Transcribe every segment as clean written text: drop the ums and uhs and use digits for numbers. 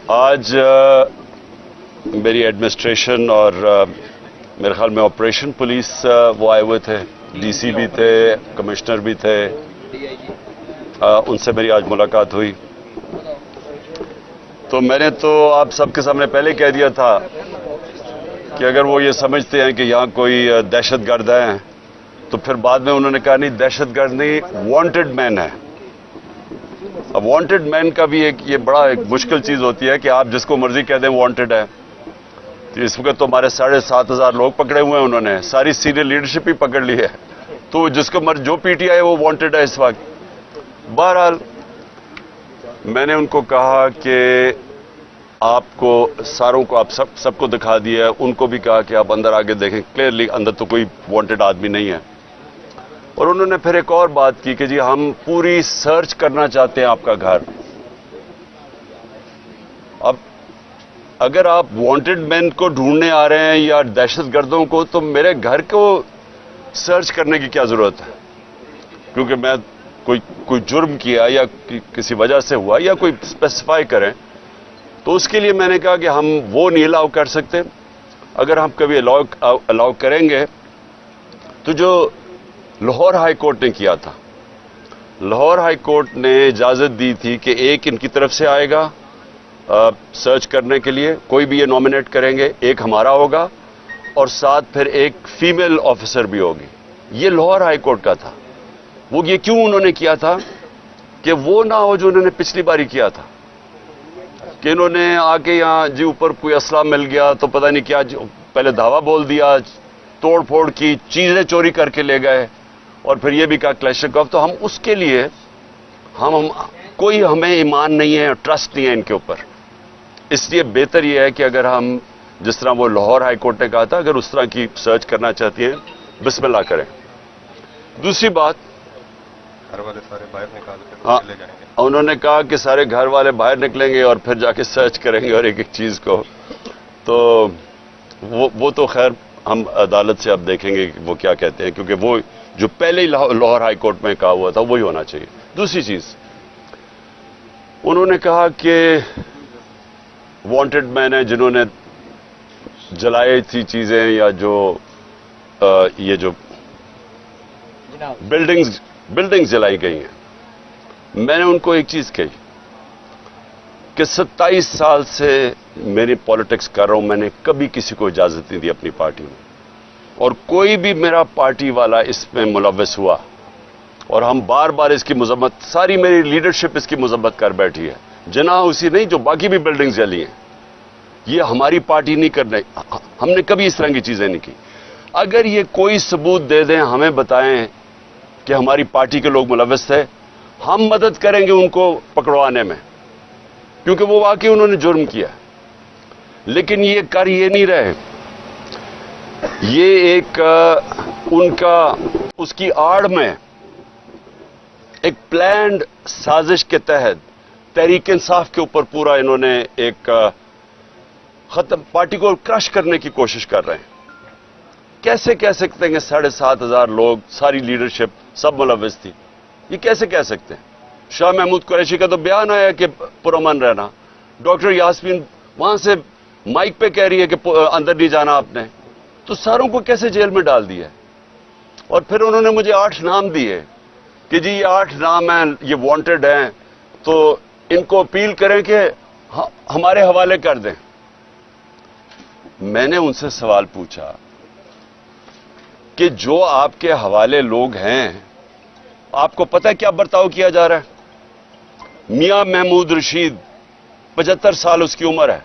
آج میری ایڈمنسٹریشن اور میرے خیال میں آپریشن پولیس وہ آئے ہوئے تھے، ڈی سی بھی تھے، کمشنر بھی تھے، ان سے میری آج ملاقات ہوئی. تو میں نے تو آپ سب کے سامنے پہلے کہہ دیا تھا کہ اگر وہ یہ سمجھتے ہیں کہ یہاں کوئی دہشت گرد ہیں تو پھر بعد میں انہوں نے کہا نہیں دہشت گرد نہیں، وانٹڈ مین ہے. اب وانٹڈ مین کا بھی یہ بڑا ایک مشکل چیز ہوتی ہے کہ آپ جس کو مرضی کہہ دیں وانٹڈ ہے. اس وقت تو ہمارے 7,500 لوگ پکڑے ہوئے ہیں، انہوں نے ساری سینئر لیڈرشپ ہی پکڑ لی ہے، تو جس کو جو پی ٹی آئی وہ وانٹڈ ہے اس وقت. بہرحال میں نے ان کو کہا کہ آپ کو ساروں کو آپ سب کو دکھا دیا ہے، ان کو بھی کہا کہ آپ اندر آگے دیکھیں، کلیئرلی اندر تو کوئی وانٹڈ آدمی نہیں ہے. اور انہوں نے پھر ایک اور بات کی کہ جی ہم پوری سرچ کرنا چاہتے ہیں آپ کا گھر. اب اگر آپ وانٹڈ مین کو ڈھونڈنے آ رہے ہیں یا دہشت گردوں کو، تو میرے گھر کو سرچ کرنے کی کیا ضرورت ہے؟ کیونکہ میں کوئی جرم کیا یا کسی وجہ سے ہوا یا کوئی اسپیسیفائی کریں، تو اس کے لیے میں نے کہا کہ ہم وہ نہیں الاؤ کر سکتے. اگر ہم کبھی الاؤ کریں گے تو جو لاہور ہائی کورٹ نے کیا تھا، لاہور ہائی کورٹ نے اجازت دی تھی کہ ایک ان کی طرف سے آئے گا سرچ کرنے کے لیے، کوئی بھی یہ نامنیٹ کریں گے، ایک ہمارا ہوگا اور ساتھ پھر ایک فیمیل آفیسر بھی ہوگی. یہ لاہور ہائی کورٹ کا تھا. وہ یہ کیوں انہوں نے کیا تھا کہ وہ نہ ہو جو انہوں نے پچھلی باری کیا تھا کہ انہوں نے آ کے یہاں جی اوپر کوئی اسلحہ مل گیا تو پتہ نہیں کیا پہلے دھاوا بول دیا، توڑ پھوڑ کی، چیزیں چوری کر کے لے گئے اور پھر یہ بھی کہا کلیشنکوف. تو ہم اس کے لیے کوئی ہمیں ایمان نہیں ہے، ٹرسٹ نہیں ہے ان کے اوپر. اس لیے بہتر یہ ہے کہ اگر ہم جس طرح وہ لاہور ہائی کورٹ نے کہا تھا اگر اس طرح کی سرچ کرنا چاہتی ہیں بسم اللہ کریں. دوسری بات، گھر والے سارے باہر نکال کر ہاں چلے جائیں گے. انہوں نے کہا کہ سارے گھر والے باہر نکلیں گے اور پھر جا کے سرچ کریں گے اور ایک ایک چیز کو. تو وہ تو خیر ہم عدالت سے اب دیکھیں گے کہ وہ کیا کہتے ہیں، کیونکہ وہ جو پہلے ہی لاہور ہائی کورٹ میں کہا ہوا تھا وہی ہونا چاہیے. دوسری چیز انہوں نے کہا کہ وانٹڈ مین ہیں جنہوں نے جلائی تھی چیزیں یا جو یہ جو بلڈنگز جلائی گئی ہیں. میں نے ان کو ایک چیز کہی کہ 27 سال سے میری پالیٹکس کر رہا ہوں، میں نے کبھی کسی کو اجازت نہیں دی اپنی پارٹی میں، اور کوئی بھی میرا پارٹی والا اس میں ملوث ہوا اور ہم بار بار اس کی مذمت، ساری میری لیڈرشپ اس کی مذمت کر بیٹھی ہے. جناح اسی نہیں جو باقی بھی بلڈنگز جلی ہیں، یہ ہماری پارٹی نہیں کرنے، ہم نے کبھی اس طرح کی چیزیں نہیں کی. اگر یہ کوئی ثبوت دے دیں، ہمیں بتائیں کہ ہماری پارٹی کے لوگ ملوث تھے، ہم مدد کریں گے ان کو پکڑوانے میں، کیونکہ وہ واقعی انہوں نے جرم کیا. لیکن یہ کر یہ نہیں رہے، یہ ایک ان کا اس کی آڑ میں ایک پلانڈ سازش کے تحت تحریک انصاف کے اوپر پورا انہوں نے ایک ختم پارٹی کو کرش کرنے کی کوشش کر رہے ہیں. کیسے کہہ سکتے ہیں کہ 7,500 لوگ، ساری لیڈرشپ سب ملوث تھی؟ یہ کیسے کہہ سکتے ہیں؟ شاہ محمود قریشی کا تو بیان آیا کہ پرامن رہنا، ڈاکٹر یاسمین وہاں سے مائک پہ کہہ رہی ہے کہ اندر نہیں جانا آپ نے. تو ساروں کو کیسے جیل میں ڈال دیا؟ اور پھر انہوں نے مجھے 8 نام دیے کہ جی یہ 8 نام ہیں، یہ وانٹڈ ہیں، تو ان کو اپیل کریں کہ ہمارے حوالے کر دیں. میں نے ان سے سوال پوچھا کہ جو آپ کے حوالے لوگ ہیں، آپ کو پتہ ہے کیا برتاؤ کیا جا رہا ہے؟ میاں محمود رشید 75 سال اس کی عمر ہے،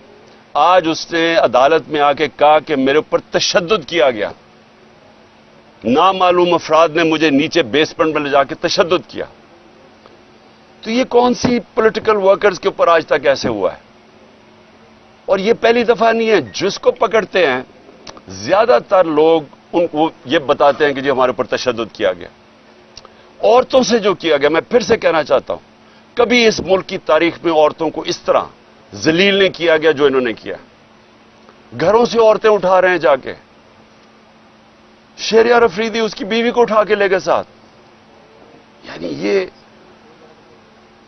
آج اس نے عدالت میں آ کے کہا کہ میرے اوپر تشدد کیا گیا، نامعلوم افراد نے مجھے نیچے بیسمنٹ میں لے جا کے تشدد کیا. تو یہ کون سی پولیٹیکل ورکرز کے اوپر آج تک ایسے ہوا ہے؟ اور یہ پہلی دفعہ نہیں ہے. جس کو پکڑتے ہیں زیادہ تر لوگ ان کو یہ بتاتے ہیں کہ جی ہمارے اوپر تشدد کیا گیا. عورتوں سے جو کیا گیا، میں پھر سے کہنا چاہتا ہوں، کبھی اس ملک کی تاریخ میں عورتوں کو اس طرح ذلیل نہیں کیا گیا جو انہوں نے کیا. گھروں سے عورتیں اٹھا رہے ہیں جا کے. شہریار افریدی اس کی بیوی کو اٹھا کے لے گئے ساتھ. یعنی یہ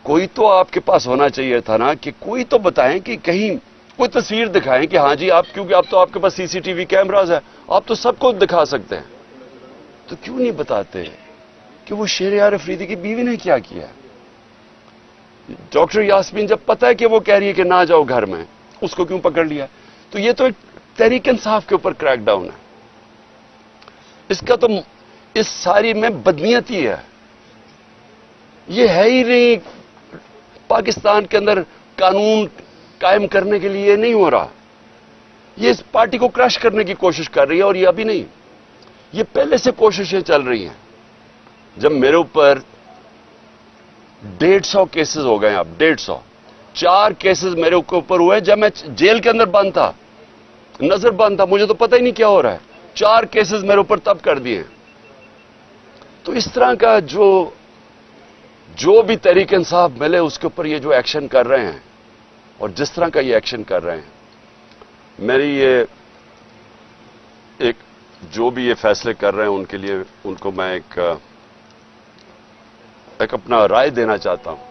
کوئی تو آپ کے پاس ہونا چاہیے تھا نا کہ کوئی تو بتائیں کہ کہیں کوئی تصویر دکھائیں کہ ہاں جی آپ، کیونکہ اب تو آپ کے پاس سی سی ٹی وی کیمراز ہے، آپ تو سب کو دکھا سکتے ہیں، تو کیوں نہیں بتاتے کہ وہ شہریار افریدی کی بیوی نے کیا کیا؟ ڈاکٹر یاسمین جب پتہ ہے کہ وہ کہہ رہی ہے کہ نہ جاؤ گھر میں، اس کو کیوں پکڑ لیا؟ تو یہ تو ایک تحریک انصاف کے اوپر کریک ڈاؤن ہے. اس کا تو اس ساری میں بدنیتی ہے. یہ ہے ہی نہیں پاکستان کے اندر قانون قائم کرنے کے لیے نہیں ہو رہا. یہ اس پارٹی کو کرش کرنے کی کوشش کر رہی ہے، اور یہ ابھی نہیں، یہ پہلے سے کوششیں چل رہی ہیں. جب میرے اوپر 150 کیسز ہو گئے، اب 150 4 کیسز میرے اوپر ہوئے جب میں جیل کے اندر بند تھا، نظر بند تھا، مجھے تو پتہ ہی نہیں کیا ہو رہا ہے. 4 کیسز میرے اوپر تب کر دیے. تو اس طرح کا جو بھی تحریک انصاف ملے اس کے اوپر یہ جو ایکشن کر رہے ہیں، اور جس طرح کا یہ ایکشن کر رہے ہیں، میری یہ ایک جو بھی یہ فیصلے کر رہے ہیں ان کے لیے ان کو میں ایک اپنا رائے دینا چاہتا ہوں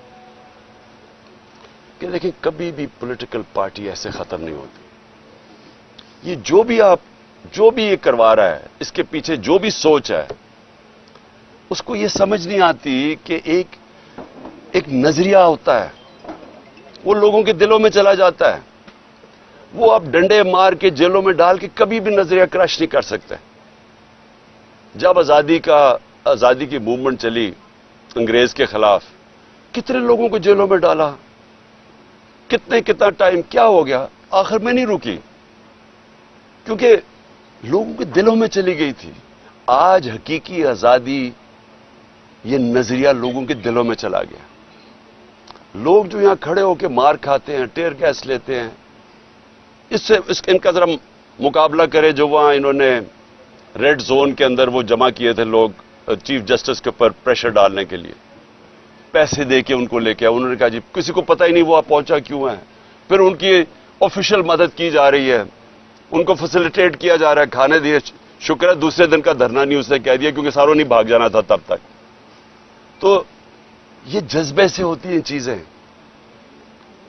کہ دیکھیں کبھی بھی پولیٹیکل پارٹی ایسے ختم نہیں ہوتی. یہ جو بھی یہ کروا رہا ہے، اس کے پیچھے جو بھی سوچ ہے، اس کو یہ سمجھ نہیں آتی کہ ایک نظریہ ہوتا ہے، وہ لوگوں کے دلوں میں چلا جاتا ہے. وہ اب ڈنڈے مار کے جیلوں میں ڈال کے کبھی بھی نظریہ کرش نہیں کر سکتے. جب آزادی کی موومنٹ چلی انگریز کے خلاف، کتنے لوگوں کو جیلوں میں ڈالا، کتنا ٹائم کیا ہو گیا، آخر میں نہیں رکی، کیونکہ لوگوں کے دلوں میں چلی گئی تھی. آج حقیقی آزادی، یہ نظریہ لوگوں کے دلوں میں چلا گیا. لوگ جو یہاں کھڑے ہو کے مار کھاتے ہیں، ٹیئر گیس لیتے ہیں، ان کا ذرا مقابلہ کرے جو وہاں انہوں نے ریڈ زون کے اندر وہ جمع کیے تھے لوگ چیف جسٹس کے اوپر پریشر ڈالنے کے لیے، پیسے دے کے ان کو لے کے. انہوں نے کہا جی کسی کو پتہ ہی نہیں وہ آپ پہنچا کیوں ہے. پھر ان کی آفیشیل مدد کی جا رہی ہے، ان کو فیسیلیٹیٹ کیا جا رہا ہے، کھانے دیے. شکر ہے دوسرے دن کا دھرنا نہیں اس نے کہہ دیا، کیونکہ ساروں نہیں بھاگ جانا تھا تب تک. تو یہ جذبے سے ہوتی ہیں چیزیں.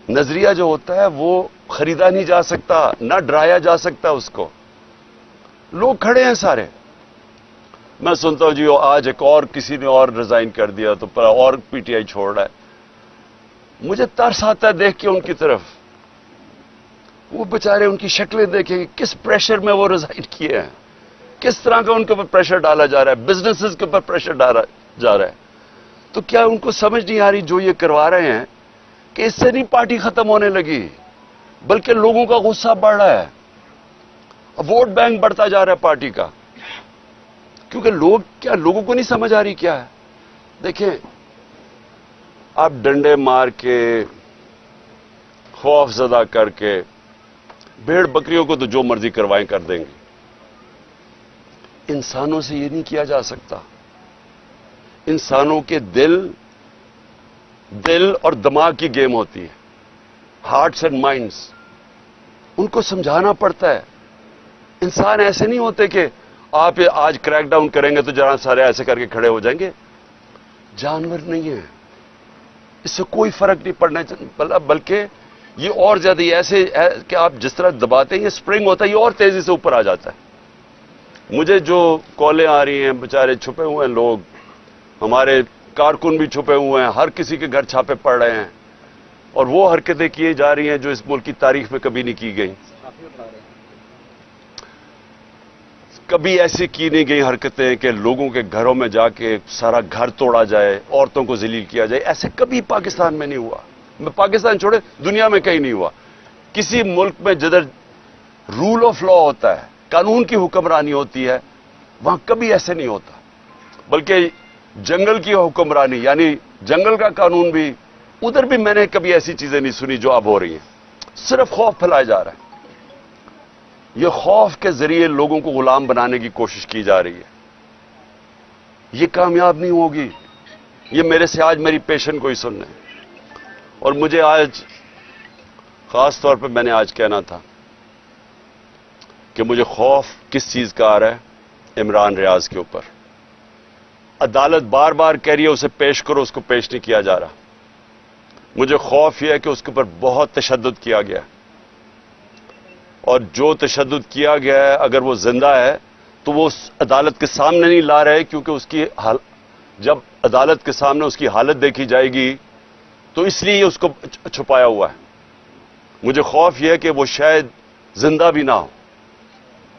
نظریہ جو ہوتا ہے وہ خریدا نہیں جا سکتا، نہ ڈرایا جا سکتا اس کو. لوگ کھڑے ہیں سارے. میں سنتا ہوں جی آج ایک اور کسی نے اور ریزائن کر دیا تو اور پی ٹی آئی چھوڑ رہا ہے. مجھے ترس آتا ہے دیکھ کے ان کی طرف. وہ بیچارے ان کی شکلیں دیکھیں، کس پریشر میں وہ ریزائن کیے ہیں، کس طرح کا ان کے اوپر پریشر ڈالا جا رہا ہے، بزنسز کے اوپر پریشر ڈالا جا رہا ہے. تو کیا ان کو سمجھ نہیں آ رہی جو یہ کروا رہے ہیں کہ اس سے نہیں پارٹی ختم ہونے لگی، بلکہ لوگوں کا غصہ بڑھ رہا ہے، ووٹ بینک بڑھتا جا رہا ہے پارٹی کا. کیونکہ لوگوں کو نہیں سمجھ آ رہی کیا ہے. دیکھیں آپ ڈنڈے مار کے، خوف زدہ کر کے، بھیڑ بکریوں کو تو جو مرضی کروائیں کر دیں گے. انسانوں سے یہ نہیں کیا جا سکتا. انسانوں کے دل اور دماغ کی گیم ہوتی ہے، ہارٹس اینڈ مائنڈس. ان کو سمجھانا پڑتا ہے. انسان ایسے نہیں ہوتے کہ آپ آج کریک ڈاؤن کریں گے تو جہاں سارے ایسے کر کے کھڑے ہو جائیں گے. جانور نہیں ہیں، اس سے کوئی فرق نہیں پڑنا، بلکہ یہ اور زیادہ ایسے ہے کہ آپ جس طرح دباتے ہیں، یہ سپرنگ ہوتا ہے، یہ اور تیزی سے اوپر آ جاتا ہے. مجھے جو کالیں آ رہی ہیں، بیچارے چھپے ہوئے ہیں لوگ، ہمارے کارکن بھی چھپے ہوئے ہیں، ہر کسی کے گھر چھاپے پڑ رہے ہیں، اور وہ حرکتیں کی جا رہی ہیں جو اس ملک کی تاریخ میں کبھی نہیں کی گئی. کبھی ایسی کی نہیں گئی حرکتیں کہ لوگوں کے گھروں میں جا کے سارا گھر توڑا جائے، عورتوں کو ذلیل کیا جائے. ایسے کبھی پاکستان میں نہیں ہوا. پاکستان چھوڑے، دنیا میں کہیں نہیں ہوا. کسی ملک میں جدھر رول آف لا ہوتا ہے، قانون کی حکمرانی ہوتی ہے، وہاں کبھی ایسے نہیں ہوتا. بلکہ جنگل کی حکمرانی، یعنی جنگل کا قانون بھی، ادھر بھی میں نے کبھی ایسی چیزیں نہیں سنی جو اب ہو رہی ہیں. صرف خوف پھیلایا جا رہا ہے. یہ خوف کے ذریعے لوگوں کو غلام بنانے کی کوشش کی جا رہی ہے. یہ کامیاب نہیں ہوگی. یہ میرے سے آج میری پیشن کو ہی سننا ہے. اور مجھے آج خاص طور پہ میں نے آج کہنا تھا کہ مجھے خوف کس چیز کا آ رہا ہے؟ عمران ریاض کے اوپر. عدالت بار بار کہہ رہی ہے اسے پیش کرو، اس کو پیش نہیں کیا جا رہا. مجھے خوف یہ ہے کہ اس کے اوپر بہت تشدد کیا گیا ہے، اور جو تشدد کیا گیا ہے اگر وہ زندہ ہے تو وہ اس عدالت کے سامنے نہیں لا رہے، کیونکہ اس کی جب عدالت کے سامنے اس کی حالت دیکھی جائے گی تو اس لیے اس کو چھپایا ہوا ہے۔ مجھے خوف یہ ہے کہ وہ شاید زندہ بھی نہ ہو،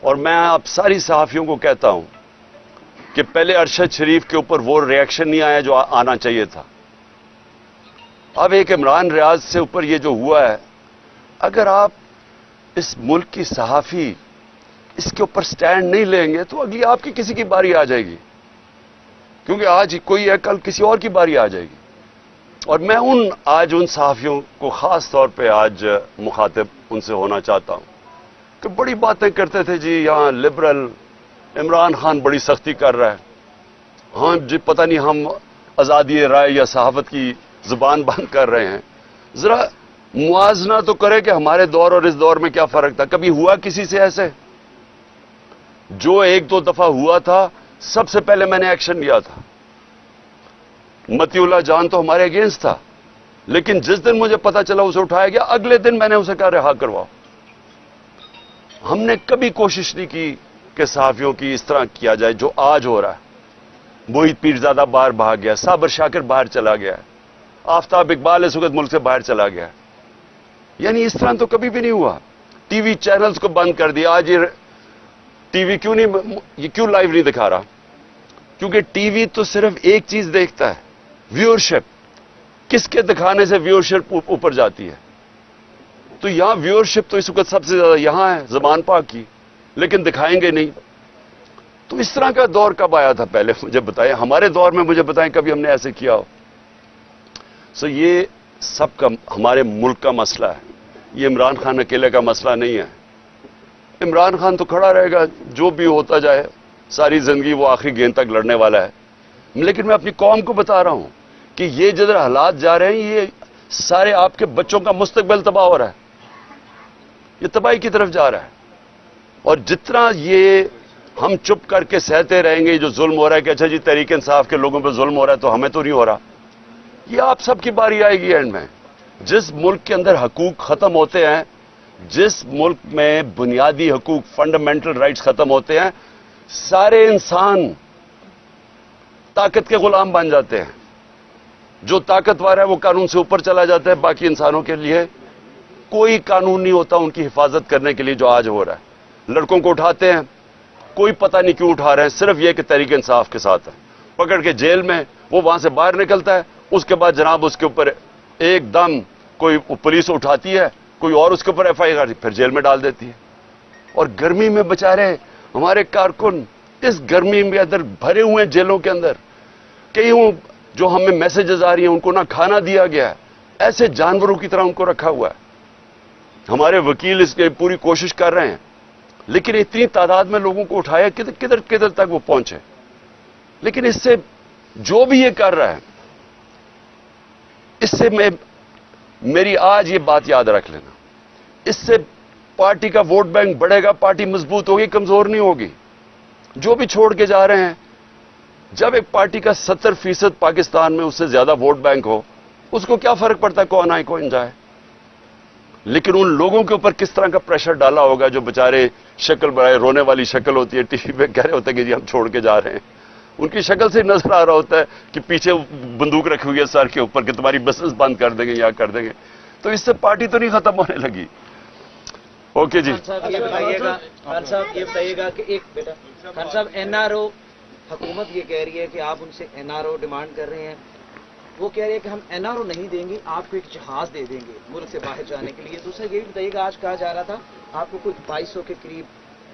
اور میں آپ ساری صحافیوں کو کہتا ہوں کہ پہلے ارشد شریف کے اوپر وہ ریئیکشن نہیں آیا جو آنا چاہیے تھا۔ اب ایک عمران ریاض سے اوپر یہ جو ہوا ہے، اگر آپ اس ملک کی صحافی اس کے اوپر سٹینڈ نہیں لیں گے تو اگلی آپ کی کسی کی باری آ جائے گی، کیونکہ آج کوئی ہے کل کسی اور کی باری آ جائے گی۔ اور میں آج ان صحافیوں کو خاص طور پہ آج مخاطب ان سے ہونا چاہتا ہوں کہ بڑی باتیں کرتے تھے جی یہاں لبرل عمران خان بڑی سختی کر رہا ہے، ہاں جی پتہ نہیں ہم آزادی رائے یا صحافت کی زبان بند کر رہے ہیں۔ ذرا موازنہ تو کرے کہ ہمارے دور اور اس دور میں کیا فرق تھا۔ کبھی ہوا کسی سے ایسے؟ جو ایک دو دفعہ ہوا تھا سب سے پہلے میں نے ایکشن لیا تھا۔ متی اللہ جان تو ہمارے اگینسٹ تھا، لیکن جس دن مجھے پتا چلا اسے اٹھایا گیا اگلے دن میں نے اسے کہا رہا کرواؤ۔ ہم نے کبھی کوشش نہیں کی کہ صحافیوں کی اس طرح کیا جائے جو آج ہو رہا ہے۔ موہت پیرزادہ باہر بھاگ گیا، صابر شاکر باہر چلا گیا، آفتاب اقبال اس وقت ملک سے باہر چلا گیا، یعنی اس طرح تو کبھی بھی نہیں ہوا۔ ٹی وی چینلز کو بند کر دیا۔ آج یہ ٹی وی کیوں لائیو نہیں دکھا رہا؟ کیونکہ ٹی وی تو صرف ایک چیز دیکھتا ہے، ویورشپ، کس کے دکھانے سے ویورشپ اوپر جاتی ہے۔ تو یہاں ویورشپ تو اس وقت سب سے زیادہ یہاں ہے زبان پاک کی، لیکن دکھائیں گے نہیں۔ تو اس طرح کا دور کب آیا تھا؟ پہلے مجھے بتائیں، ہمارے دور میں مجھے بتائیں کبھی ہم نے ایسے کیا ہو؟ یہ سب کا ہمارے ملک کا مسئلہ ہے، یہ عمران خان اکیلے کا مسئلہ نہیں ہے۔ عمران خان تو کھڑا رہے گا، جو بھی ہوتا جائے، ساری زندگی وہ آخری گیند تک لڑنے والا ہے، لیکن میں اپنی قوم کو بتا رہا ہوں کہ یہ جدھر حالات جا رہے ہیں یہ سارے آپ کے بچوں کا مستقبل تباہ ہو رہا ہے، یہ تباہی کی طرف جا رہا ہے۔ اور جتنا یہ ہم چپ کر کے سہتے رہیں گے جو ظلم ہو رہا ہے کہ اچھا جی تحریک انصاف کے لوگوں پہ ظلم ہو رہا ہے تو ہمیں تو نہیں ہو رہا، یہ آپ سب کی باری آئے گی اینڈ میں۔ جس ملک کے اندر حقوق ختم ہوتے ہیں، جس ملک میں بنیادی حقوق فنڈامنٹل رائٹس ختم ہوتے ہیں، سارے انسان طاقت کے غلام بن جاتے ہیں۔ جو طاقتور ہے وہ قانون سے اوپر چلا جاتا ہے، باقی انسانوں کے لیے کوئی قانون نہیں ہوتا ان کی حفاظت کرنے کے لیے جو آج ہو رہا ہے۔ لڑکوں کو اٹھاتے ہیں، کوئی پتہ نہیں کیوں اٹھا رہے ہیں، صرف یہ کہ تحریک انصاف کے ساتھ ہے، پکڑ کے جیل میں، وہ وہاں سے باہر نکلتا ہے، اس کے بعد جناب اس کے اوپر ایک دم کوئی پولیس اٹھاتی ہے، کوئی اور اس کے اوپر ایف آئی آر پھر جیل میں ڈال دیتی ہے۔ اور گرمی میں بیچارے ہمارے کارکن اس گرمی میں اندر بھرے ہوئے ہیں جیلوں کے اندر، کئی جو ہمیں میسیجز آ رہی ہیں ان کو نہ کھانا دیا گیا ہے، ایسے جانوروں کی طرح ان کو رکھا ہوا ہے۔ ہمارے وکیل اس کی پوری کوشش کر رہے ہیں، لیکن اتنی تعداد میں لوگوں کو اٹھایا کدھر تک وہ پہنچے۔ لیکن اس سے جو بھی یہ کر رہا ہے، اس سے میری آج یہ بات یاد رکھ لینا، اس سے پارٹی کا ووٹ بینک بڑھے گا، پارٹی مضبوط ہوگی، کمزور نہیں ہوگی۔ جو بھی چھوڑ کے جا رہے ہیں، جب ایک پارٹی کا 70% پاکستان میں اس سے زیادہ ووٹ بینک ہو، اس کو کیا فرق پڑتا ہے کون آئے کون جائے؟ لیکن ان لوگوں کے اوپر کس طرح کا پریشر ڈالا ہوگا جو بےچارے شکل بڑھائے، رونے والی شکل ہوتی ہے، ٹی وی پہ کہہ رہے ہوتے ہیں کہ جی ہم چھوڑ کے جا رہے ہیں، ان کی شکل سے نظر آ رہا ہوتا ہے کہ پیچھے بندوق رکھی ہوئی ہے سر کے اوپر کہ تمہاری بسنس بند کر دیں گے یا کر دیں گے۔ تو اس سے پارٹی تو نہیں ختم ہونے لگی۔ اوکے جی، خان صاحب یہ بتائیے گا کہ ایک بیٹا خان صاحب این آر او حکومت یہ کہہ رہی ہے کہ آپ ان سے این آر او ڈیمانڈ کر رہے ہیں، وہ کہہ رہے ہیں کہ ہم این آر او نہیں دیں گے، آپ کو ایک جہاز دے دیں گے ملک سے باہر جانے کے لیے۔ دوسرا یہ بتائیے گا، آج کہا جا رہا تھا آپ کو کچھ 2200 کے قریب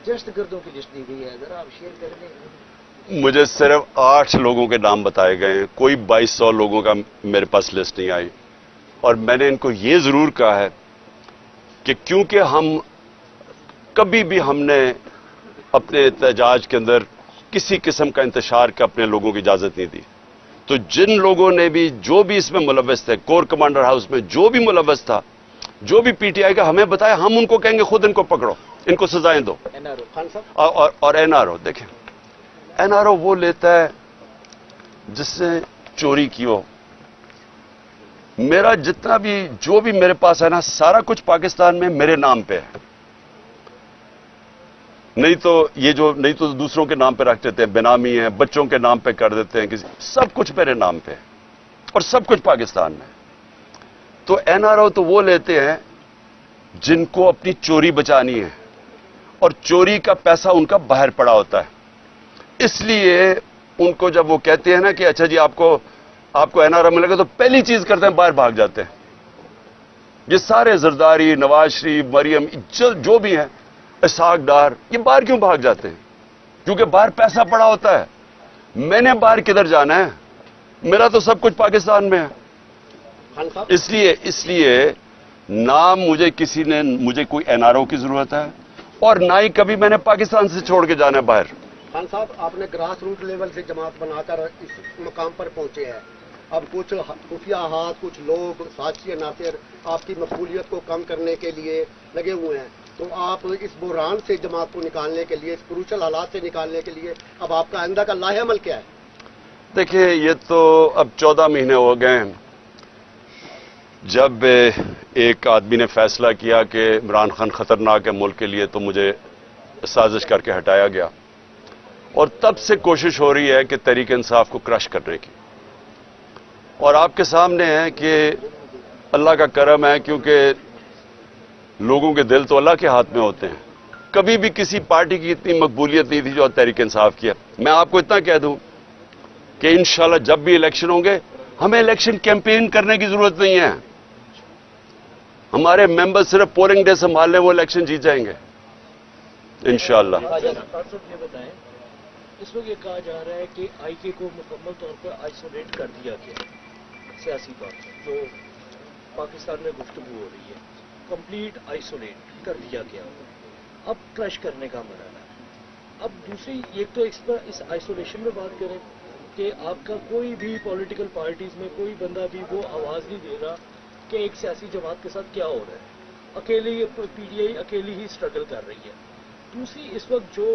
دہشت گردوں کی لسٹ دی گئی ہے، ذرا آپ شیئر کر دیں۔ مجھے صرف 8 لوگوں کے نام بتائے گئے ہیں، کوئی 2200 لوگوں کا میرے پاس لسٹ نہیں آئی۔ اور میں نے ان کو یہ ضرور کہا ہے کہ کیونکہ کبھی بھی ہم نے اپنے احتجاج کے اندر کسی قسم کا انتشار کا اپنے لوگوں کی اجازت نہیں دی، تو جن لوگوں نے بھی جو بھی اس میں ملوث تھے، کور کمانڈر ہاؤس میں جو بھی ملوث تھا، جو بھی پی ٹی آئی کا ہمیں بتایا، ہم ان کو کہیں گے خود ان کو پکڑو، ان کو سزائیں دو۔ اور این آر او دیکھیں، این آر او وہ لیتا ہے جس سے چوری کی ہو، میرا جتنا بھی جو بھی میرے پاس ہے نا سارا کچھ پاکستان میں میرے نام پہ ہے. نہیں تو دوسروں کے نام پہ رکھ دیتے ہیں, بینامی ہیں, بچوں کے نام پہ کر دیتے ہیں, سب کچھ میرے نام پہ ہے اور سب کچھ پاکستان میں. تو این آر او تو وہ لیتے ہیں جن کو اپنی چوری بچانی ہے اور چوری کا پیسہ ان کا باہر پڑا ہوتا ہے. اس لیے ان کو جب وہ کہتے ہیں نا کہ اچھا جی آپ کو این آر او ملے گا, تو پہلی چیز کرتے ہیں باہر بھاگ جاتے ہیں. یہ سارے زرداری, نواز شریف, مریم, جو بھی ہیں, اسحاق ڈار, یہ باہر کیوں بھاگ جاتے ہیں؟ کیونکہ باہر پیسہ پڑا ہوتا ہے. میں نے باہر کدھر جانا ہے؟ میرا تو سب کچھ پاکستان میں ہے. اس لیے نہ مجھے کوئی این آر او کی ضرورت ہے اور نہ ہی کبھی میں نے پاکستان سے چھوڑ کے جانا ہے باہر. خان صاحب, آپ نے گراس روٹ لیول سے جماعت بنا کر اس مقام پر پہنچے ہیں. اب کچھ خفیہ ہاتھ, کچھ لوگ, سازشی عناصر آپ کی مقبولیت کو کم کرنے کے لیے لگے ہوئے ہیں. تو آپ اس بحران سے جماعت کو نکالنے کے لیے, اس کروشل حالات سے نکالنے کے لیے اب آپ کا آئندہ کا لاہ عمل کیا ہے؟ دیکھیں, یہ تو اب 14 مہینے ہو گئے ہیں جب ایک آدمی نے فیصلہ کیا کہ عمران خان خطرناک ہے ملک کے لیے, تو مجھے سازش کر کے ہٹایا گیا. اور تب سے کوشش ہو رہی ہے کہ تحریک انصاف کو کرش کرنے کی. اور آپ کے سامنے ہے کہ اللہ کا کرم ہے, کیونکہ لوگوں کے دل تو اللہ کے ہاتھ میں ہوتے ہیں. کبھی بھی کسی پارٹی کی اتنی مقبولیت نہیں تھی جو تحریک انصاف کی ہے. میں آپ کو اتنا کہہ دوں کہ انشاءاللہ جب بھی الیکشن ہوں گے, ہمیں الیکشن کیمپین کرنے کی ضرورت نہیں ہے. ہمارے ممبر صرف پولنگ ڈے سنبھال لیں, وہ الیکشن جیت جائیں گے انشاءاللہ. یہ بتائیں, اس وقت یہ کہا جا رہا ہے کہ آئی کے کو مکمل طور پر آئسولیٹ کر دیا گیا سیاسی طور پر, جو پاکستان میں گفتگو ہو رہی ہے, کمپلیٹ آئسولیٹ کر دیا گیا. اب کرش کرنے کا مرحلہ ہے. اب دوسری ایک تو اس آئسولیشن میں بات کریں کہ آپ کا کوئی بھی پولیٹیکل پارٹیز میں کوئی بندہ بھی وہ آواز نہیں دے رہا کہ ایک سیاسی جماعت کے ساتھ کیا ہو رہا ہے. اکیلی پی ڈی آئی اکیلی ہی اسٹرگل کر رہی ہے. دوسری اس وقت جو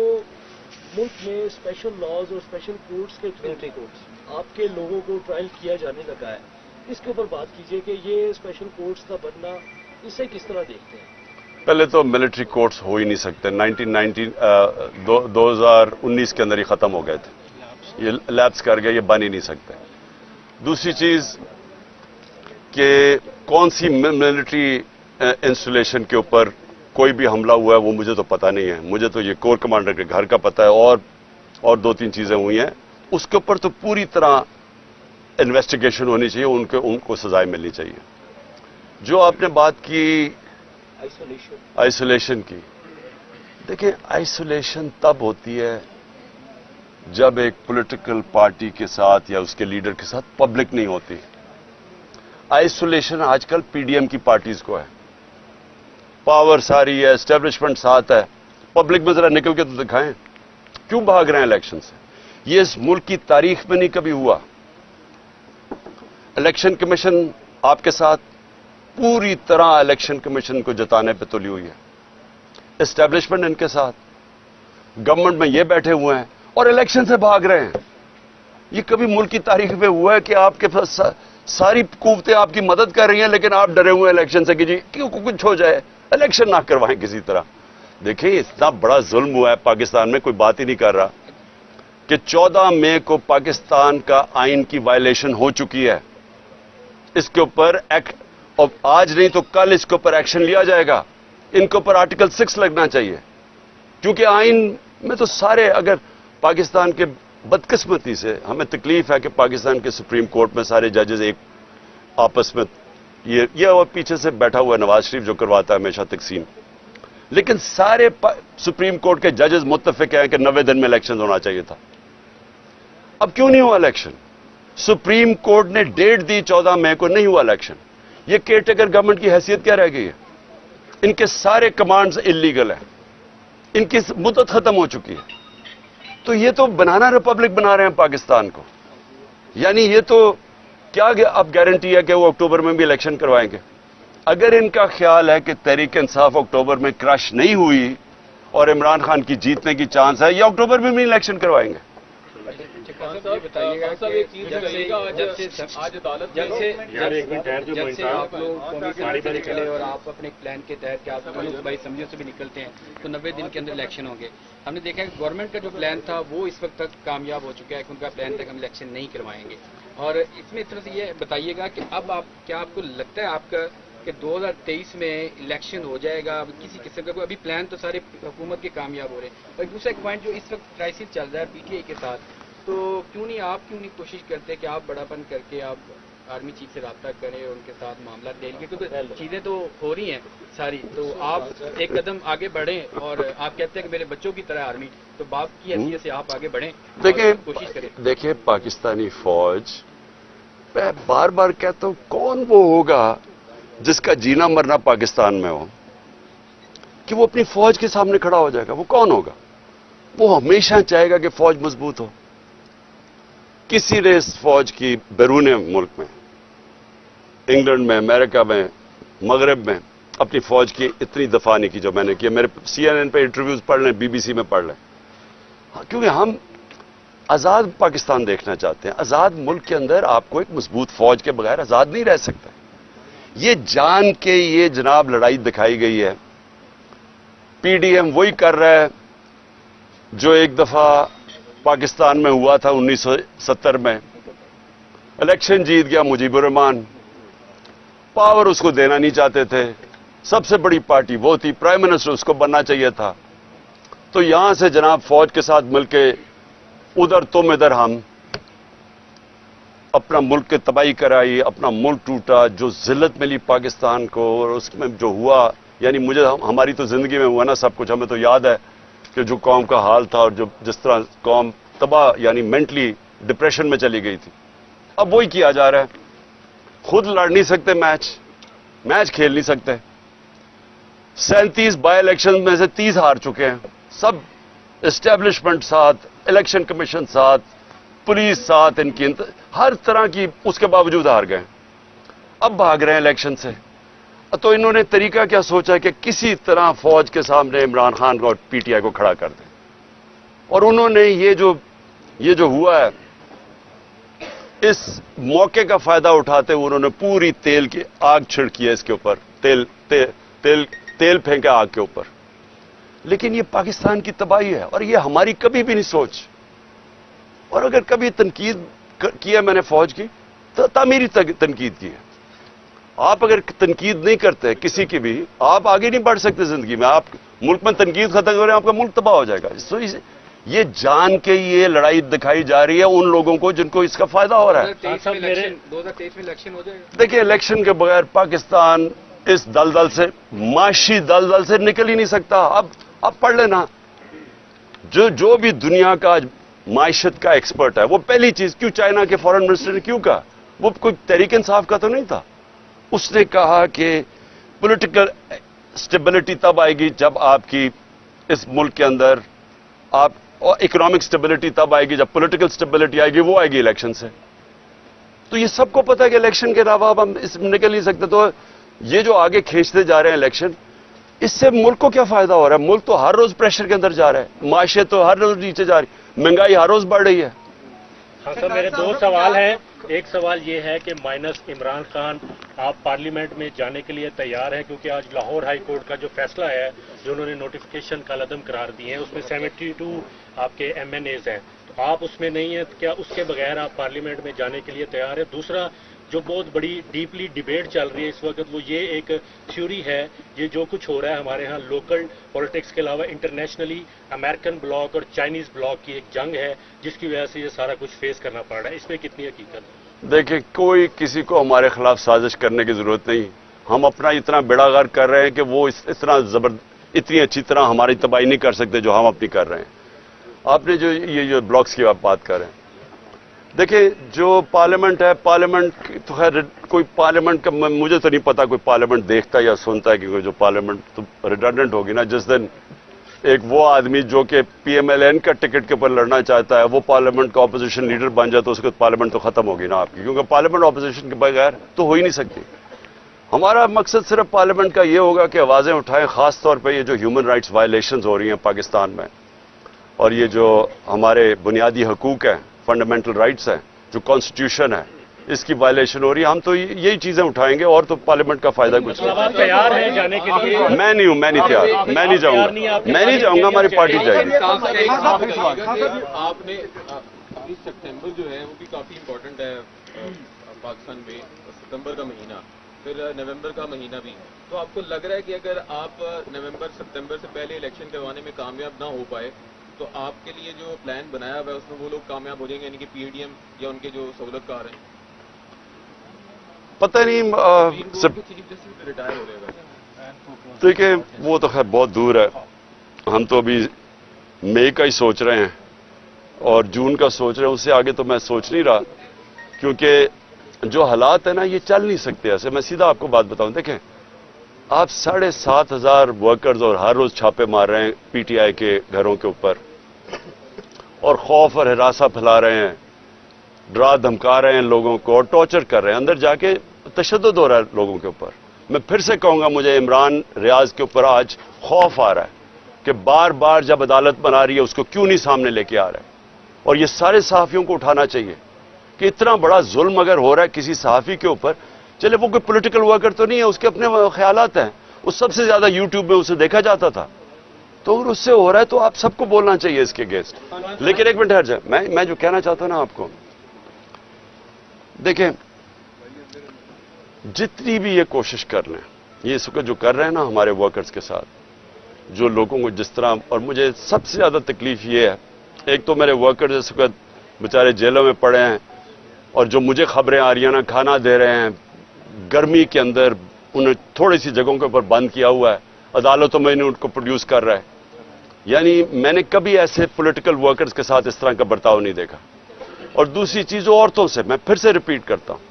ملک میں اسپیشل لاز اور اسپیشل کورٹس کے تھرو آپ کے لوگوں کو ٹرائل کیا جانے لگا ہے, اس کے اوپر بات کیجئے کہ یہ اسپیشل کورٹس کا بننا, اسے کس طرح دیکھتے ہیں؟ پہلے تو ملٹری کورٹس ہو ہی نہیں سکتے. 2019 کے اندر ہی ختم ہو گئے تھے, یہ لیپس کر گئے, یہ بن ہی نہیں سکتے. دوسری چیز کہ کون سی ملٹری انسٹالیشن کے اوپر کوئی بھی حملہ ہوا ہے وہ مجھے تو پتہ نہیں ہے. مجھے تو یہ کور کمانڈر کے گھر کا پتہ ہے, اور 2-3 چیزیں ہوئی ہیں. اس کے اوپر تو پوری طرح انویسٹیگیشن ہونی چاہیے, ان کو سزائیں ملنی چاہیے. جو آپ نے بات کی آئسولیشن کی, دیکھیں آئسولیشن تب ہوتی ہے جب ایک پولیٹیکل پارٹی کے ساتھ یا اس کے لیڈر کے ساتھ پبلک نہیں ہوتی. آئسولیشن آج کل پی ڈی ایم کی پارٹیز کو ہے, پاور ساری ہے, اسٹیبلشمنٹ ساتھ ہے, پبلک میں ذرا نکل کے تو دکھائیں کیوں بھاگ رہے ہیں الیکشن سے. یہ اس ملک کی تاریخ میں نہیں کبھی ہوا. الیکشن کمیشن آپ کے ساتھ پوری طرح الیکشن کمیشن کو جتانے پہ تلی ہوئی ہے. اسٹیبلشمنٹ ان کے ساتھ, گورنمنٹ میں یہ بیٹھے ہوئے ہیں اور الیکشن سے بھاگ رہے ہیں. یہ کبھی ملک کی تاریخ میں ہوا ہے کہ آپ کے پاس ساری قوتیں آپ کی مدد کر رہی ہیں لیکن آپ ڈرے ہوئے ہیں الیکشن سے کہ جی کیوں کچھ ہو جائے, الیکشن نہ کروائیں کسی طرح. دیکھیں اتنا بڑا ظلم ہوا ہے پاکستان میں, کوئی بات ہی نہیں کر رہا کہ 14 مئی کو پاکستان کا آئین کی وائلیشن ہو چکی ہے. اس کے اوپر اور آج نہیں تو کل اس کے اوپر ایکشن لیا جائے گا. ان کے اوپر آرٹیکل 6 لگنا چاہیے, کیونکہ آئین میں تو سارے, اگر پاکستان کے بدقسمتی سے ہمیں تکلیف ہے کہ پاکستان کے سپریم کورٹ میں سارے ججز ایک آپس میں یہ اور پیچھے سے بیٹھا ہوا ہے نواز شریف جو کرواتا ہے ہمیشہ تقسیم, لیکن سارے سپریم کورٹ کے ججز متفق ہیں کہ 90 دن میں الیکشن ہونا چاہیے تھا. اب کیوں نہیں ہوا الیکشن؟ سپریم کورٹ نے ڈیٹ دی 14 مئی کو, نہیں ہوا الیکشن. یہ کیئر ٹیکر گورنمنٹ کی حیثیت کیا رہ گئی ہے؟ ان کے سارے کمانڈز انلیگل ہیں, ان کی مدت ختم ہو چکی ہے. تو یہ تو بنانا ریپبلک بنا رہے ہیں پاکستان کو. یعنی یہ تو کیا اب گارنٹی ہے کہ وہ اکتوبر میں بھی الیکشن کروائیں گے؟ اگر ان کا خیال ہے کہ تحریک انصاف اکتوبر میں کرش نہیں ہوئی اور عمران خان کی جیتنے کی چانس ہے, یہ اکتوبر میں بھی الیکشن کروائیں گے. یہ بتائیے گا کہ آج عدالت جب سے آپ لوگ قومی ساری پر نکلے اور آپ اپنے پلان کے تحت کہ آپ ملک بائی اسمبلیوں سے بھی نکلتے ہیں تو 90 دن کے اندر الیکشن ہوں گے. ہم نے دیکھا کہ گورنمنٹ کا جو پلان تھا وہ اس وقت تک کامیاب ہو چکا ہے کہ ان کا پلان تک ہم الیکشن نہیں کروائیں گے. اور اس میں اس طرح سے یہ بتائیے گا کہ اب کیا آپ کو لگتا ہے آپ کا کہ 2023 میں الیکشن ہو جائے گا؟ کسی قسم کا کوئی ابھی پلان تو سارے حکومت کے کامیاب ہو رہے ہیں. اور دوسرا ایک پوائنٹ جو اس وقت کرائسس چل رہا ہے پی ٹی آئی کے ساتھ، تو کیوں نہیں کوشش کرتے کہ آپ بڑا پن کر کے آپ آرمی چیف سے رابطہ کریں اور ان کے ساتھ معاملات لے لیں، کیونکہ چیزیں تو ہو رہی ہیں ساری، تو آپ ایک قدم آگے بڑھیں. اور آپ کہتے ہیں کہ میرے بچوں کی طرح آرمی، تو باپ کی حیثیت سے آپ آگے بڑھیں، کوشش کریں. دیکھیں پاکستانی فوج، میں بار بار کہتا ہوں کون وہ ہوگا جس کا جینا مرنا پاکستان میں ہو کہ وہ اپنی فوج کے سامنے کھڑا ہو جائے گا؟ وہ کون ہوگا؟ وہ ہمیشہ چاہے گا کہ فوج مضبوط ہو. کسی نے اس فوج کی بیرون ملک میں، انگلینڈ میں، امریکہ میں، مغرب میں اپنی فوج کی اتنی دفاع نہیں کی جو میں نے کیا. میرے CNN پہ انٹرویوز پڑھ لیں، BBC میں پڑھ لیں. کیونکہ ہم آزاد پاکستان دیکھنا چاہتے ہیں. آزاد ملک کے اندر آپ کو ایک مضبوط فوج کے بغیر آزاد نہیں رہ سکتا. یہ جان کے یہ جناب لڑائی دکھائی گئی ہے. PDM وہی کر رہا ہے جو ایک دفعہ پاکستان میں ہوا تھا 1970 میں. الیکشن جیت گیا مجیب الرحمان، پاور اس کو دینا نہیں چاہتے تھے، سب سے بڑی پارٹی وہ تھی، پرائم منسٹر اس کو بننا چاہیے تھا. تو یہاں سے جناب فوج کے ساتھ مل کے ادھر تم ادھر ہم، اپنا ملک کی تباہی کرائی، اپنا ملک ٹوٹا. جو ذلت ملی پاکستان کو اور اس میں جو ہوا، یعنی مجھے ہماری تو زندگی میں ہوا نا سب کچھ. ہمیں تو یاد ہے کہ جو قوم کا حال تھا اور جس طرح قوم تباہ یعنی مینٹلی ڈپریشن میں چلی گئی تھی. اب وہی کیا جا رہا ہے. خود لڑ نہیں سکتے میچ کھیل نہیں سکتے. 37 بائی الیکشن میں سے 30 ہار چکے ہیں. سب اسٹیبلشمنٹ ساتھ، الیکشن کمیشن ساتھ، پولیس ساتھ، ان کی ہر طرح کی، اس کے باوجود ہار گئے. اب بھاگ رہے ہیں الیکشن سے. تو انہوں نے طریقہ کیا سوچا کہ کسی طرح فوج کے سامنے عمران خان کو اور PTI کو کھڑا کر دیں. اور انہوں نے یہ جو ہوا ہے، اس موقع کا فائدہ اٹھاتے ہوئے انہوں نے پوری تیل کی آگ چھڑکی ہے اس کے اوپر، تیل پھینکا آگ کے اوپر. لیکن یہ پاکستان کی تباہی ہے اور یہ ہماری کبھی بھی نہیں سوچ. اور اگر کبھی تنقید کی ہے میں نے فوج کی تو تعمیری تنقید کی ہے. آپ اگر تنقید نہیں کرتے کسی کی بھی، آپ آگے نہیں بڑھ سکتے زندگی میں. آپ ملک میں تنقید ختم کریں، آپ کا ملک تباہ ہو جائے گا. یہ جان کے یہ لڑائی دکھائی جا رہی ہے ان لوگوں کو جن کو اس کا فائدہ ہو رہا ہے. 2023 میں الیکشن ہو جائے گا. دیکھیں الیکشن کے بغیر پاکستان اس دلدل سے، معاشی دلدل سے نکل ہی نہیں سکتا. اب پڑھ لینا، جو بھی دنیا کا معیشت کا ایکسپرٹ ہے، وہ پہلی چیز کیوں چائنا کے فارن منسٹر نے کیوں کہا؟ وہ کوئی تحریک انصاف کا تو نہیں تھا. اس نے کہا کہ پولیٹیکل سٹیبلٹی تب آئے گی جب آپ کی اس ملک کے اندر اور اکنامک سٹیبلٹی تب آئے گی جب پولیٹیکل سٹیبلٹی آئے گی. وہ آئے گی الیکشن سے. تو یہ سب کو پتا ہے کہ الیکشن کے علاوہ اب ہم اس میں نکل نہیں سکتے. تو یہ جو آگے کھینچتے جا رہے ہیں الیکشن، اس سے ملک کو کیا فائدہ ہو رہا ہے؟ ملک تو ہر روز پریشر کے اندر جا رہا ہے، معیشت تو ہر روز نیچے جا رہی، مہنگائی ہر روز بڑھ رہی ہے. ہاں سر، میرے 2 سوال ہیں. ایک سوال یہ ہے کہ مائنس عمران خان، آپ پارلیمنٹ میں جانے کے لیے تیار ہیں؟ کیونکہ آج لاہور ہائی کورٹ کا جو فیصلہ ہے، جو انہوں نے نوٹیفیکیشن کالعدم قرار دیے ہیں، اس میں 72 آپ کے MNAs ہیں، تو آپ اس میں نہیں ہیں. کیا اس کے بغیر آپ پارلیمنٹ میں جانے کے لیے تیار ہیں؟ دوسرا جو بہت بڑی ڈیپلی ڈیبیٹ چل رہی ہے اس وقت، وہ یہ ایک تھیوری ہے، یہ جو کچھ ہو رہا ہے ہمارے ہاں لوکل پولیٹکس کے علاوہ انٹرنیشنلی امریکن بلاک اور چائنیز بلاک کی ایک جنگ ہے، جس کی وجہ سے یہ سارا کچھ فیس کرنا پڑ رہا ہے. اس میں کتنی حقیقت ہے؟ دیکھیں کوئی کسی کو ہمارے خلاف سازش کرنے کی ضرورت نہیں. ہم اپنا اتنا بیڑا غرق کر رہے ہیں کہ وہ اتنی اچھی طرح ہماری تباہی نہیں کر سکتے جو ہم اپنی کر رہے ہیں. آپ نے جو یہ بلاکس کی بات کر رہے ہیں، دیکھیں جو پارلیمنٹ ہے، پارلیمنٹ تو خیر کوئی پارلیمنٹ کا مجھے تو نہیں پتا کوئی پارلیمنٹ دیکھتا یا سنتا ہے، کیونکہ جو پارلیمنٹ تو ریڈنڈنٹ ہوگی نا. جس دن ایک وہ آدمی جو کہ PMLN کا ٹکٹ کے اوپر لڑنا چاہتا ہے وہ پارلیمنٹ کا اپوزیشن لیڈر بن جائے تو اس کے پارلیمنٹ تو ختم ہوگی نا آپ کی، کیونکہ پارلیمنٹ اپوزیشن کے بغیر تو ہو ہی نہیں سکتی. ہمارا مقصد صرف پارلیمنٹ کا یہ ہوگا کہ آوازیں اٹھائیں، خاص طور پہ یہ جو ہیومن رائٹس وائلیشنز ہو رہی ہیں پاکستان میں. اور یہ جو ہمارے بنیادی حقوق ہیں، فنڈامنٹل رائٹس ہیں، جو کانسٹیٹیوشن ہے، اس کی وائلیشن ہو رہی ہے، ہم تو یہی چیزیں اٹھائیں گے، اور تو پارلیمنٹ کا فائدہ کچھ نہیں۔ آپ تیار ہیں جانے کے لیے؟ میں نہیں ہوں، میں نہیں تیار، میں نہیں جاؤں گا، میں نہیں جاؤں گا، ہماری پارٹی جائے گی۔ آپ نے 19 سپتمبر جو ہے وہ بھی کافی امپورٹنٹ ہے پاکستان میں، ستمبر کا مہینہ، پھر نومبر کا مہینہ بھی، تو آپ کو لگ رہا ہے کہ اگر آپ نومبر ستمبر سے پہلے الیکشن کروانے میں کامیاب نہ ہو پائے تو آپ کے لیے جو پلان بنایا ہوا ہے اس میں وہ لوگ کامیاب ہو جائیں گے، یعنی کہ پی ڈی ایم یا ان کے جو سہولت کار ہیں؟ پتہ نہیں چیف جسٹس ریٹائر ہو رہے گا؟ دیکھیں وہ تو خیر بہت دور ہے، ہم تو ابھی مئی کا ہی سوچ رہے ہیں اور جون کا سوچ رہے ہیں، اس سے آگے تو میں سوچ نہیں رہا، کیونکہ جو حالات ہیں نا یہ چل نہیں سکتے ایسے۔ میں سیدھا آپ کو بات بتاؤں، دیکھیں آپ 7,500 ورکرز اور ہر روز چھاپے مار رہے ہیں پی ٹی آئی کے گھروں کے اوپر، اور خوف اور ہراساں پھیلا رہے ہیں، ڈرا دھمکا رہے ہیں لوگوں کو اور ٹارچر کر رہے ہیں، اندر جا کے تشدد ہو رہا ہے لوگوں کے اوپر۔ میں پھر سے کہوں گا، مجھے عمران ریاض کے اوپر آج خوف آ رہا ہے کہ بار بار جب عدالت بنا رہی ہے اس کو کیوں نہیں سامنے لے کے آ رہا ہے، اور یہ سارے صحافیوں کو اٹھانا چاہیے کہ اتنا بڑا ظلم اگر ہو رہا ہے کسی صحافی کے اوپر، چلے وہ کوئی پولیٹیکل ورکر تو نہیں ہے، اس کے اپنے خیالات ہیں، وہ سب سے زیادہ یوٹیوب میں اسے دیکھا جاتا تھا، تو اگر اس سے ہو رہا ہے تو آپ سب کو بولنا چاہیے اس کے اگینسٹ۔ لیکن ایک منٹ ٹھہر جائے، میں جو کہنا چاہتا ہوں نا آپ کو، دیکھیں جتنی بھی یہ کوشش کر لیں، یہ اس وقت جو کر رہے ہیں نا ہمارے ورکرز کے ساتھ، جو لوگوں کو جس طرح، اور مجھے سب سے زیادہ تکلیف یہ ہے، ایک تو میرے ورکرز اس وقت بیچارے جیلوں میں پڑے ہیں، اور جو مجھے خبریں آ رہی ہیں نا کھانا دے رہے ہیں گرمی کے اندر، انہیں تھوڑی سی جگہوں کے اوپر بند کیا ہوا ہے، عدالتوں میں ان کو پروڈیوس کر رہا ہے۔ یعنی میں نے کبھی ایسے پولیٹیکل ورکرز کے ساتھ اس طرح کا برتاؤ نہیں دیکھا۔ اور دوسری چیز عورتوں سے، میں پھر سے ریپیٹ کرتا ہوں،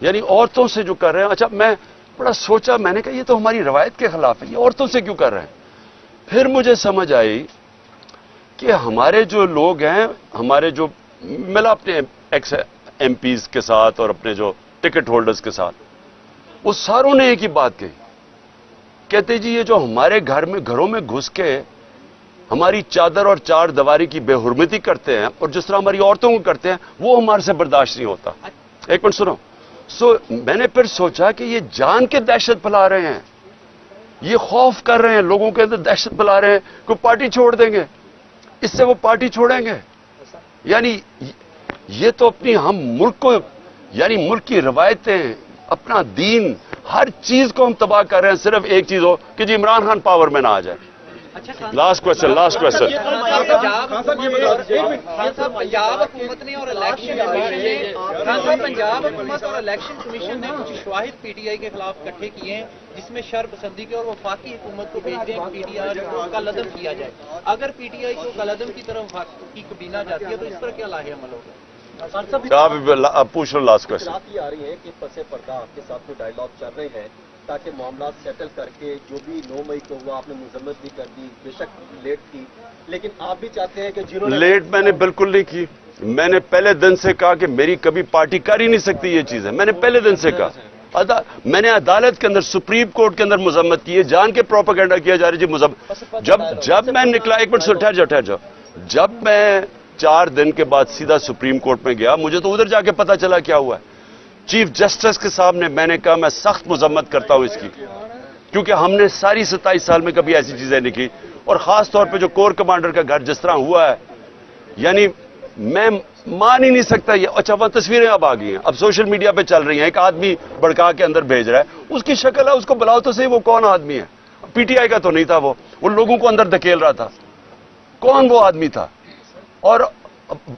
یعنی عورتوں سے جو کر رہے ہیں، اچھا میں بڑا سوچا، میں نے کہا یہ تو ہماری روایت کے خلاف ہے، یہ عورتوں سے کیوں کر رہے ہیں؟ پھر مجھے سمجھ آئی کہ ہمارے جو لوگ ہیں، ہمارے جو ملا اپنے ایکس ایم پیز کے ساتھ اور اپنے جو ٹکٹ ہولڈرز کے ساتھ، وہ ساروں نے ایک ہی بات کہی، کہتے جی یہ جو ہمارے گھروں میں گھس کے ہماری چادر اور چار دیواری کی بے حرمتی کرتے ہیں اور جس طرح ہماری عورتوں کو کرتے ہیں، وہ ہمارے سے برداشت نہیں ہوتا۔ ایک منٹ سنو، میں نے پھر سوچا کہ یہ جان کے دہشت پھیلا رہے ہیں، یہ خوف کر رہے ہیں لوگوں کے اندر، دہشت پھیلا رہے ہیں، کوئی پارٹی چھوڑ دیں گے، اس سے وہ پارٹی چھوڑیں گے۔ یعنی یہ تو اپنی ہم ملک کو، یعنی ملک کی روایتیں، اپنا دین، ہر چیز کو ہم تباہ کر رہے ہیں، صرف ایک چیز ہو کہ جی عمران خان پاور میں نہ آ جائے۔ لاسٹ کوشچن پنجاب حکومت نے اور الیکشن پنجاب حکومت اور الیکشن کمیشن نے کچھ شواہد پی ٹی آئی کے خلاف اکٹھے کیے ہیں جس میں شر پسندی کے اور وفاقی حکومت کو بھیج دیں پی ٹی آئی کو کالعدم کیا جائے۔ اگر پی ٹی آئی کو کالعدم کی طرف کی کابینہ جاتی ہے تو اس پر کیا لاحق عمل ہوگا؟ آپ پوچھ لو لاسٹ کوشچن۔ یہ آ رہی ہے کہ پس پردہ آپ کے ساتھ کوئی ڈائیلاگ چل رہے ہیں تاکہ معاملات سیٹل کر کے، جو بھی 9 مئی کو ہوا آپ نے مذمت بھی کر دی، بے شک لیٹ کی، لیکن آپ بھی چاہتے ہیں کہ جنہوں نے لیٹ میں نے بالکل نہیں کی، میں نے پہلے دن سے کہا کہ میری کبھی پارٹی کر ہی نہیں سکتی یہ چیز ہے، میں نے پہلے دن سے کہا۔ میں نے عدالت کے اندر، سپریم کورٹ کے اندر مذمت کی ہے، جان کے پروپیگنڈا کیا جا رہا ہے جی مذمت۔ جب میں نکلا، ایک منٹ ٹھہر جاؤ، جب میں 4 دن کے بعد سیدھا سپریم کورٹ میں گیا، مجھے تو ادھر جا کے پتا چلا کیا ہوا ہے۔ چیف جسٹس کے سامنے میں نے کہا میں سخت مذمت کرتا ہوں اس کی، کیونکہ ہم نے ساری 27 سال میں کبھی ایسی چیزیں نہیں کی، اور خاص طور پہ جو کور کمانڈر کا گھر جس طرح ہوا ہے، یعنی میں مان ہی نہیں سکتا یہ۔ اچھا وہ تصویریں اب آ گئی ہیں، اب سوشل میڈیا پہ چل رہی ہیں، ایک آدمی بڑکا کے اندر بھیج رہا ہے، اس کی شکل ہے، اس کو بلاؤ تو صحیح، وہ کون آدمی ہے؟ پی ٹی آئی کا تو نہیں تھا، وہ لوگوں کو اندر دھکیل رہا تھا، کون وہ آدمی تھا؟ اور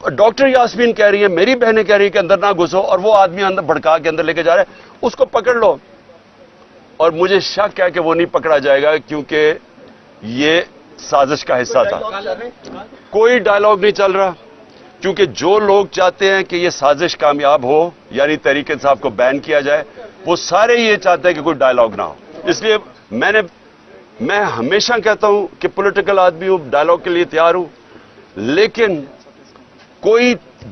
ڈاکٹر یاسمین کہہ رہی ہے، میری بہنیں کہہ رہی ہیں کہ اندر نہ گھسو، اور وہ آدمی اندر بھڑکا کے اندر لے کے جا رہا ہے، اس کو پکڑ لو۔ اور مجھے شک ہے کہ وہ نہیں پکڑا جائے گا، کیونکہ یہ سازش کا حصہ تھا۔ کوئی ڈائیلاگ نہیں چل رہا، کیونکہ جو لوگ چاہتے ہیں کہ یہ سازش کامیاب ہو، یعنی تحریک انصاف کو بین کیا جائے، وہ سارے یہ چاہتے ہیں کہ کوئی ڈائیلاگ نہ ہو۔ اس لیے میں ہمیشہ کہتا ہوں کہ پولیٹیکل آدمی ہوں، ڈائیلاگ کے لیے تیار ہوں، لیکن کوئی